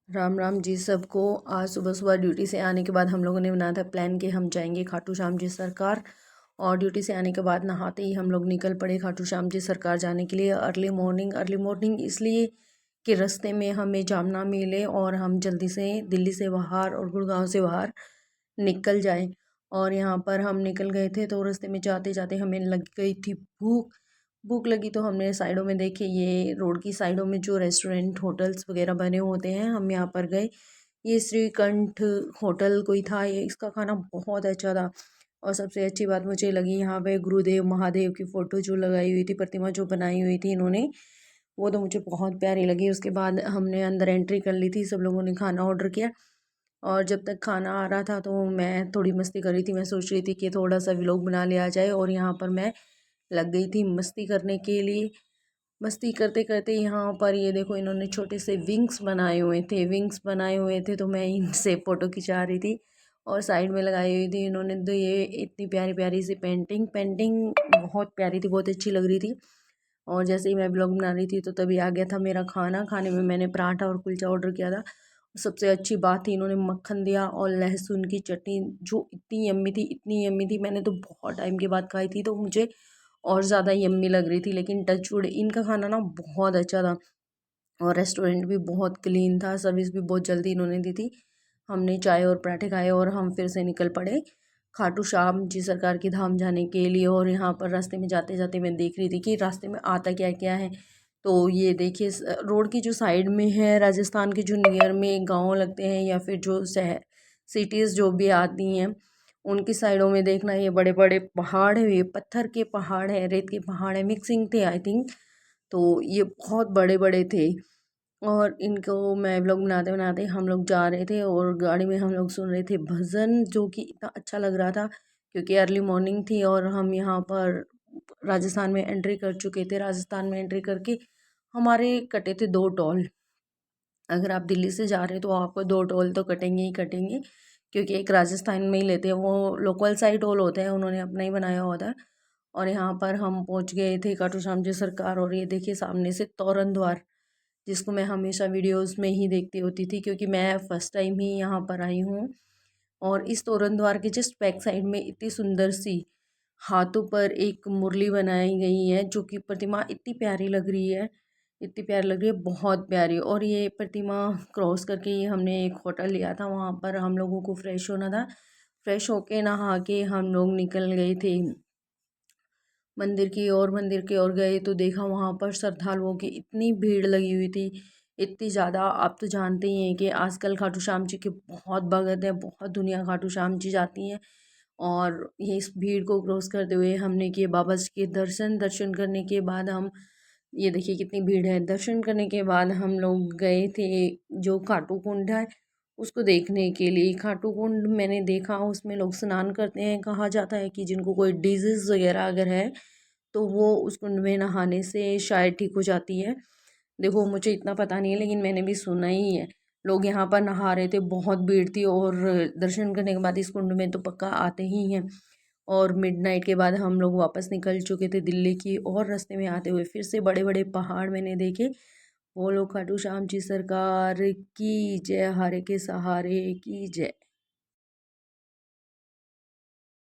राम राम जी सबको। आज सुबह सुबह ड्यूटी से आने के बाद हम लोगों ने बनाया था प्लान कि हम जाएंगे खाटू श्याम जी सरकार। और ड्यूटी से आने के बाद नहाते ही हम लोग निकल पड़े खाटू श्याम जी सरकार जाने के लिए। अर्ली मॉर्निंग इसलिए कि रास्ते में हमें जाम ना मिले और हम जल्दी से दिल्ली से बाहर और गुड़गांव से बाहर निकल जाए। और यहाँ पर हम निकल गए थे तो रास्ते में जाते जाते हमें लग गई थी भूख। भूख लगी तो हमने साइडों में देखे, ये रोड की साइडों में जो रेस्टोरेंट होटल्स वगैरह बने होते हैं, हम यहाँ पर गए। ये श्रीकंठ होटल कोई था, ये इसका खाना बहुत अच्छा था। और सबसे अच्छी बात मुझे लगी यहाँ पे गुरुदेव महादेव की फ़ोटो जो लगाई हुई थी, प्रतिमा जो बनाई हुई थी इन्होंने, वो तो मुझे बहुत प्यारी लगी। उसके बाद हमने अंदर एंट्री कर ली थी, सब लोगों ने खाना ऑर्डर किया। और जब तक खाना आ रहा था तो मैं थोड़ी मस्ती कर रही थी। मैं सोच रही थी कि थोड़ा सा व्लॉग बना लिया जाए, और यहाँ पर मैं लग गई थी मस्ती करने के लिए। मस्ती करते करते यहाँ पर ये देखो, इन्होंने छोटे से विंग्स बनाए हुए थे तो मैं इनसे फ़ोटो खिंचा रही थी। और साइड में लगाई हुई थी इन्होंने तो ये इतनी प्यारी प्यारी सी पेंटिंग पेंटिंग बहुत प्यारी थी, बहुत अच्छी लग रही थी। और जैसे ही मैं ब्लॉग बना रही थी तो तभी आ गया था मेरा खाना। खाने में मैंने पराठा और कुलचा ऑर्डर किया था। सबसे अच्छी बात थी, इन्होंने मक्खन दिया और लहसुन की चटनी जो इतनी यम्मी थी। मैंने तो बहुत टाइम के बाद खाई थी तो मुझे और ज़्यादा यम्मी लग रही थी। लेकिन टचवुड इनका खाना ना बहुत अच्छा था, और रेस्टोरेंट भी बहुत क्लीन था, सर्विस भी बहुत जल्दी इन्होंने दी थी। हमने चाय और पराठे खाए और हम फिर से निकल पड़े खाटू श्याम जी सरकार की धाम जाने के लिए। और यहाँ पर रास्ते में जाते जाते मैं देख रही थी कि रास्ते में आता क्या क्या है। तो ये देखिए, रोड की जो साइड में है, राजस्थान के जो नियर में गांव लगते हैं या फिर जो शहर सिटीज़ जो भी आती हैं, उनकी साइडों में देखना, ये बड़े बड़े पहाड़ है, ये पत्थर के पहाड़ है, रेत के पहाड़ है, मिक्सिंग थे आई थिंक। तो ये बहुत बड़े बड़े थे। और इनको मैं व्लॉग बनाते बनाते हम लोग जा रहे थे और गाड़ी में हम लोग सुन रहे थे भजन, जो कि इतना अच्छा लग रहा था क्योंकि अर्ली मॉर्निंग थी। और हम यहाँ पर राजस्थान में एंट्री कर चुके थे। राजस्थान में एंट्री करके हमारे कटे थे 2 टोल। अगर आप दिल्ली से जा रहे हैं तो आपको 2 टोल तो कटेंगे ही कटेंगे, क्योंकि एक राजस्थान में ही लेते हैं, वो लोकल साइड टोल होते हैं, उन्होंने अपना ही बनाया होता है। और यहाँ पर हम पहुँच गए थे खाटू श्याम जी सरकार। और ये देखिए सामने से तोरण द्वार, जिसको मैं हमेशा वीडियोस में ही देखती होती थी क्योंकि मैं फ़र्स्ट टाइम ही यहाँ पर आई हूँ। और इस तोरण द्वार के जस्ट बैक साइड में इतनी सुंदर सी हाथों पर एक मुरली बनाई गई है, जो कि प्रतिमा इतनी प्यारी लग रही है, इतनी प्यारी लग रही है, बहुत प्यारी। और ये प्रतिमा क्रॉस करके ये हमने एक होटल लिया था, वहाँ पर हम लोगों को फ्रेश होना था। फ्रेश होके नहा के हम लोग निकल गए थे मंदिर की ओर। मंदिर की ओर गए तो देखा वहाँ पर श्रद्धालुओं की इतनी भीड़ लगी हुई थी, इतनी ज़्यादा। आप तो जानते ही हैं कि आजकल खाटू श्याम जी के बहुत भगत है, बहुत दुनिया खाटू श्याम जी जाती है। और ये इस भीड़ को क्रॉस करते हुए हमने किए बाबा जी के दर्शन। दर्शन करने के बाद हम, ये देखिए कितनी भीड़ है, दर्शन करने के बाद हम लोग गए थे जो खाटू कुंड है उसको देखने के लिए। खाटू कुंड मैंने देखा, उसमें लोग स्नान करते हैं। कहा जाता है कि जिनको कोई डिजीज़ वगैरह अगर है तो वो उस कुंड में नहाने से शायद ठीक हो जाती है। देखो मुझे इतना पता नहीं है लेकिन मैंने भी सुना ही है। लोग यहाँ पर नहा रहे थे, बहुत भीड़ थी। और दर्शन करने के बाद इस कुंड में तो पक्का आते ही हैं। और मिडनाइट के बाद हम लोग वापस निकल चुके थे दिल्ली की। और रास्ते में आते हुए फिर से बड़े बड़े पहाड़ मैंने देखे। बोलो खाटू श्याम जी सरकार की जय, हारे के सहारे की जय।